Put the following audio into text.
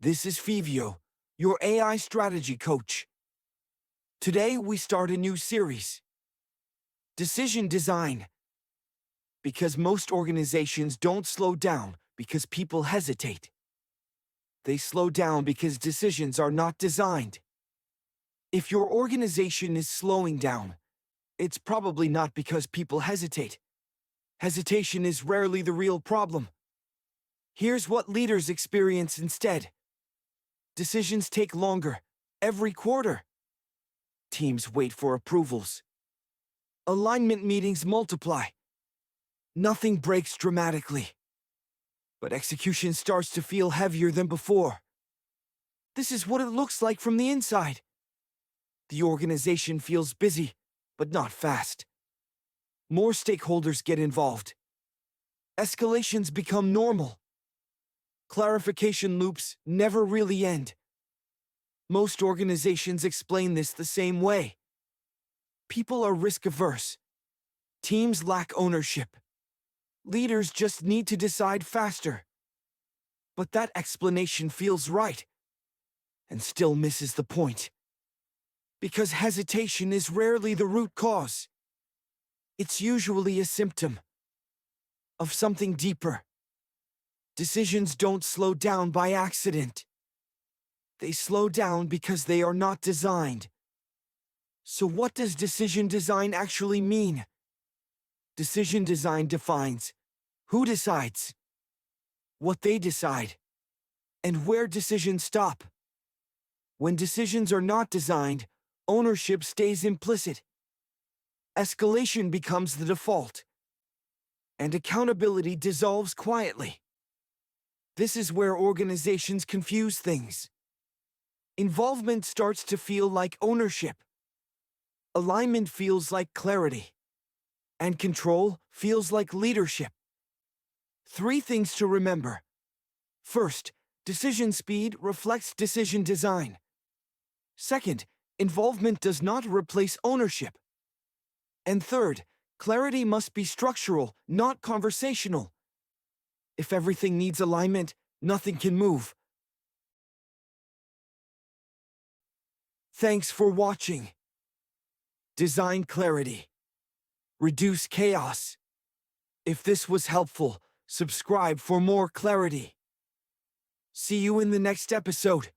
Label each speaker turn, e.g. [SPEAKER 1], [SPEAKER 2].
[SPEAKER 1] This is Fivio, your AI strategy coach. Today we start a new series, Decision Design. Because most organizations don't slow down because people hesitate. They slow down because decisions are not designed. If your organization is slowing down, it's probably not because people hesitate. Hesitation is rarely the real problem. Here's what leaders experience instead. Decisions take longer, every quarter. Teams wait for approvals. Alignment meetings multiply. Nothing breaks dramatically. But execution starts to feel heavier than before. This is what it looks like from the inside. The organization feels busy, but not fast. More stakeholders get involved. Escalations become normal. Clarification loops never really end. Most organizations explain this the same way. People are risk-averse. Teams lack ownership. Leaders just need to decide faster. But that explanation feels right, and still misses the point. Because hesitation is rarely the root cause. It's usually a symptom of something deeper. Decisions don't slow down by accident. They slow down because they are not designed. So what does decision design actually mean? Decision design defines who decides, what they decide, and where decisions stop. When decisions are not designed, ownership stays implicit. Escalation becomes the default, and accountability dissolves quietly. This is where organizations confuse things. Involvement starts to feel like ownership. Alignment feels like clarity. And control feels like leadership. 3 things to remember. First, decision speed reflects decision design. Second, involvement does not replace ownership. And third, clarity must be structural, not conversational. If everything needs alignment, nothing can move. Thanks for watching. Design clarity. Reduce chaos. If this was helpful, subscribe for more clarity. See you in the next episode.